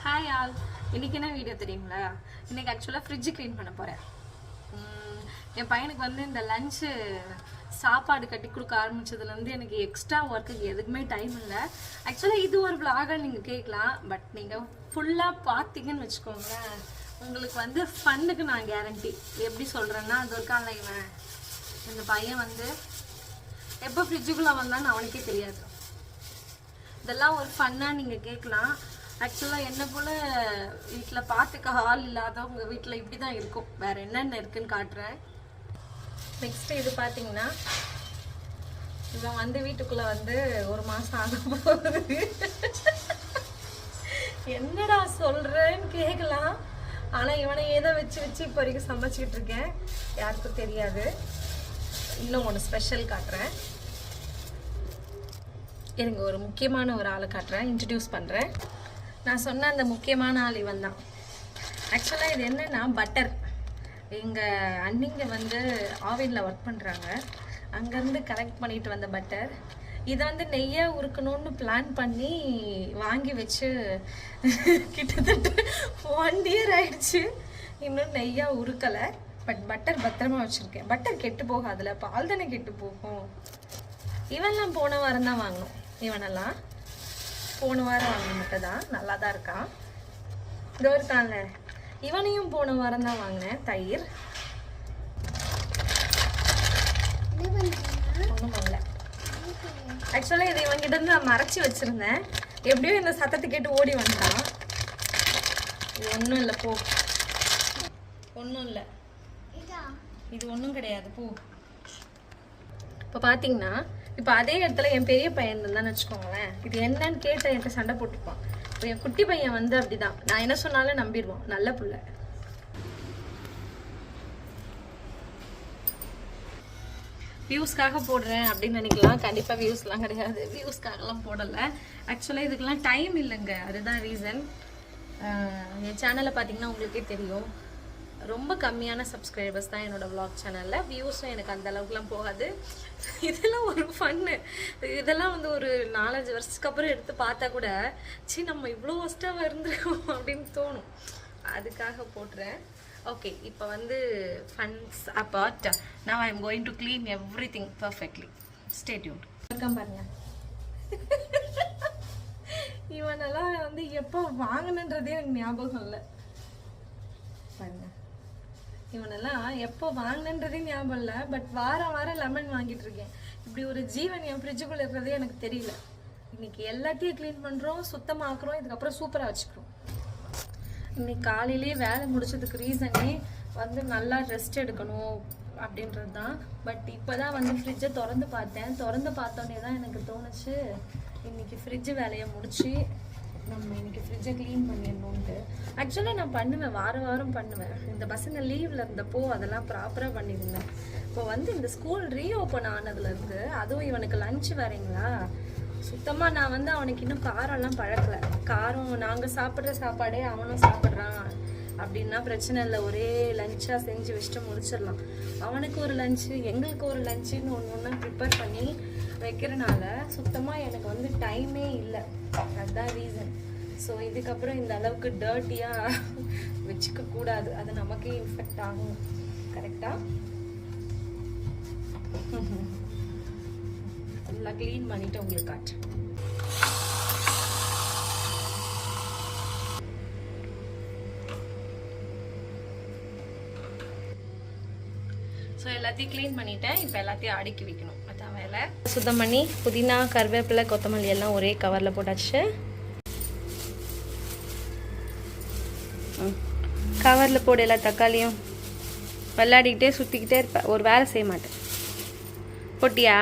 Hi all, இன்றைக்கி என்ன video தெரியுங்களா? இன்றைக்கி ஆக்சுவலாக ஃப்ரிட்ஜு க்ளீன் பண்ண போகிறேன். என் பையனுக்கு வந்து இந்த லஞ்சு சாப்பாடு கட்டி கொடுக்க ஆரம்பித்ததுலேருந்து எனக்கு எக்ஸ்ட்ரா ஒர்க்குக்கு எதுக்குமே டைம் இல்லை. ஆக்சுவலாக இது ஒரு விளாகாக நீங்கள் கேட்கலாம், பட் நீங்கள் ஃபுல்லாக பார்த்தீங்கன்னு வச்சுக்கோங்களேன், உங்களுக்கு வந்து ஃபன்னுக்கு நான் கேரண்டி. எப்படி சொல்கிறேன்னா, அது ஒரு காலம் இவன் இந்த பையன் வந்து எப்போ ஃப்ரிட்ஜுக்குள்ளே வந்தான்னு அவனுக்கே தெரியாது. இதெல்லாம் ஒரு ஃபன்னாக நீங்கள் கேட்கலாம். ஆக்சுவலாக என்ன போல் வீட்டில் பார்த்துக்க ஆள் இல்லாதவங்க வீட்டில் இப்படி தான் இருக்கும். வேறு என்னென்ன இருக்குன்னு காட்டுறேன். நெக்ஸ்ட்டு இது பார்த்தீங்கன்னா, இவன் வந்து வீட்டுக்குள்ளே வந்து 1 மாதம் ஆக போகுது. என்னடா சொல்கிறேன்னு கேட்கலாம், ஆனால் இவனை ஏதோ வச்சு இப்போ வரைக்கும் சமைச்சிக்கிட்டு இருக்கேன். யாருக்கும் தெரியாது. இன்னும் ஒன்று ஸ்பெஷல் காட்டுறேன். எனக்கு ஒரு முக்கியமான ஒரு ஆளை காட்டுறேன், இன்ட்ரடியூஸ் பண்ணுறேன். நான் சொன்ன அந்த முக்கியமான ஆள் இவன் தான். ஆக்சுவலாக இது என்னென்னா பட்டர். எங்கள் அண்ணிங்க வந்து ஆவினில் ஒர்க் பண்ணுறாங்க, அங்கேருந்து கலெக்ட் பண்ணிட்டு வந்த பட்டர். இதை வந்து நெய்யாக உருக்கணும்னு பிளான் பண்ணி வாங்கி வச்சு கிட்டத்தட்ட 1 year ஆயிடுச்சு. இன்னும் நெய்யாக உருக்கலை. பட் பட்டர் பத்திரமா வச்சுருக்கேன். பட்டர் கெட்டு போகாதுல, பால் தானே கெட்டு போகும். இவெல்லாம் போன வாரம் தான் வாங்கணும். இவனெல்லாம் போன வாரம் வாங்கின மட்டும் தான், நல்லா தான் இருக்கான். இதோ இருக்கான்ல, இவனையும் போன வாரம் தான் வாங்கினேன். தயிர் ஒன்றும் பண்ணல. ஆக்சுவலாக இது இவன்கிட்ட இருந்து நான் மறைச்சி வச்சுருந்தேன். எப்படியோ இந்த சத்தத்தை கேட்டு ஓடி வந்தான். இது ஒன்றும் இல்லை, போ. ஒன்றும் இல்லை, இது ஒன்றும் கிடையாது, போ. இப்போ பார்த்தீங்கன்னா, இப்போ அதே இடத்துல என் பெரிய பையன் இருந்தான்னு வச்சுக்கோங்களேன், இது என்னன்னு கேட்ட என்கிட்ட சண்டை போட்டுப்பான். இப்போ என் குட்டி பையன் வந்து அப்படிதான், நான் என்ன சொன்னாலும் நம்பிடுவான். நல்ல பிள்ளை. வியூஸ்க்காக போடுறேன் அப்படின்னு நினைக்கலாம். கண்டிப்பாக வியூஸ்லாம் கிடையாது, வியூஸ்க்காகலாம் போடலை. ஆக்சுவலாக இதுக்கெல்லாம் டைம் இல்லைங்க, அதுதான் ரீசன். என் சேனலை பார்த்தீங்கன்னா உங்களுக்கே தெரியும், ரொம்ப கம்மியான சப்ஸ்கிரைபர்ஸ் தான் என்னோடய விளாக் சேனலில். வியூஸும் எனக்கு அந்த அளவுக்குலாம் போகாது. இதெல்லாம் ஒரு ஃபன்னு. இதெல்லாம் வந்து ஒரு 4-5 வருஷத்துக்கு அப்புறம் எடுத்து பார்த்தா கூட, நம்ம இவ்வளோ ஒஸ்ட்டாக இருந்திருக்கோம் அப்படின்னு தோணும். அதுக்காக போட்டுறேன். ஓகே, இப்போ வந்து funs apart, now I am going to clean every thing perfectly. Stay tuned. Welcome. பாருங்க, இவனெல்லாம் வந்து எப்போ வாங்கினன்றதே எனக்கு ஞாபகம் இல்லை. பாருங்க, இவனெல்லாம் எப்போ வாங்கினன்றதே ஞாபகம் இல்லை. பட் வாரம் லெமன் வாங்கிட்டு இருக்கேன். இப்படி ஒரு ஜீவன் என் ஃப்ரிட்ஜுக்குள்ளே இருக்கிறதே எனக்கு தெரியல. இன்னைக்கு எல்லாத்தையும் க்ளீன் பண்ணுறோம், சுத்தமாக்குறோம், இதுக்கப்புறம் சூப்பராக வச்சுக்கிறோம். இன்னைக்கு காலையிலேயே வேலை முடிச்சதுக்கு ரீசனே வந்து நல்லா ரெஸ்ட் எடுக்கணும் அப்படின்றது தான். பட் இப்போ தான் வந்து ஃப்ரிட்ஜை திறந்து பார்த்தேன். திறந்து பார்த்தோன்னே தான் எனக்கு தோணுச்சு, இன்னைக்கு ஃப்ரிட்ஜு வேலையை முடிச்சு நம்ம இன்னைக்கு ஃப்ரிட்ஜை க்ளீன் பண்ணிடணுன்ட்டு. ஆக்சுவலாக நான் பண்ணுவேன், வாரம் பண்ணுவேன். இந்த பசங்க லீவில் இருந்தப்போ அதெல்லாம் ப்ராப்பராக பண்ணியிருந்தேன். இப்போ வந்து இந்த ஸ்கூல் ரீஓப்பன் ஆனதுலேருந்து, அதுவும் இவனுக்கு லஞ்சு வேறீங்களா, சுத்தமாக நான் வந்து அவனுக்கு இன்னும் காரம்லாம் பழக்கலை. காரம் நாங்கள் சாப்பிட்ற சாப்பாடே அவனும் சாப்பிட்றான் அப்படின்னா பிரச்சனை இல்லை, ஒரே லஞ்சாக செஞ்சு வச்சுட்டு முடிச்சிடலாம். அவனுக்கு ஒரு லஞ்சு, எங்களுக்கு ஒரு லஞ்சுன்னு ஒன்று ப்ரிப்பேர் பண்ணி வைக்கிறனால சுத்தமாக எனக்கு வந்து டைமே இல்லை. அதுதான் ரீசன். ஸோ இதுக்கப்புறம் இந்த அளவுக்கு டர்ட்டியாக வச்சுக்க கூடாது, அது நமக்கே இன்ஃபெக்ட் ஆகும். கரெக்டாக எல்லாம் க்ளீன் பண்ணிவிட்டு உங்களுக்கு காட்டுறேன். ஸோ எல்லாத்தையும் க்ளீன் பண்ணிட்டேன். இப்போ எல்லாத்தையும் அடுக்கி வைக்கணும், அதான் வேலை. சுத்தம் பண்ணி புதினா, கருவேப்பிலை, கொத்தமல்லி எல்லாம் ஒரே கவரில் போட்டாச்சு. கவரில் போட எல்லா தக்காளியும். விளையாடிக்கிட்டே சுற்றிக்கிட்டே இருப்பேன், ஒரு வேலை செய்ய மாட்டேன். போட்டியா?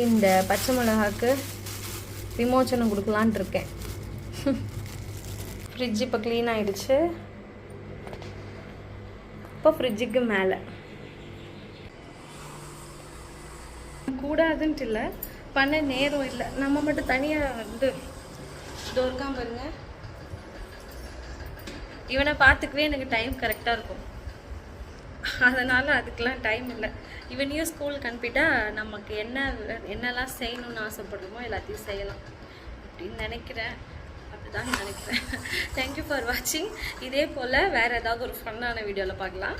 இந்த பச்சை மிளகாக்கு விமோச்சனம் கொடுக்கலான் இருக்கேன். ஃப்ரிட்ஜ் இப்போ க்ளீன் ஆகிடுச்சு. இப்போ ஃப்ரிட்ஜுக்கு மேலே கூடாதுன்ட்டு இல்லை, பண்ண நேரம் இல்லை. நம்ம மட்டும் தனியாக வந்து டோர்க்காம பாருங்க, இவனை பார்த்துக்கவே எனக்கு டைம் கரெக்டாக இருக்கும். அதனால் அதுக்கெலாம் டைம் இல்லை. இவனையும் ஸ்கூலுக்கு அனுப்பிட்டா நமக்கு என்னெல்லாம் செய்யணும்னு ஆசைப்படுறோமோ எல்லாத்தையும் செய்யலாம் அப்படின்னு நினைக்கிறேன். அப்படிதான் நினைக்கிறேன். தேங்க்யூ ஃபார் வாட்சிங். இதே போல் வேறு ஏதாவது ஒரு ஃபன்னான வீடியோவில் பார்க்கலாம்.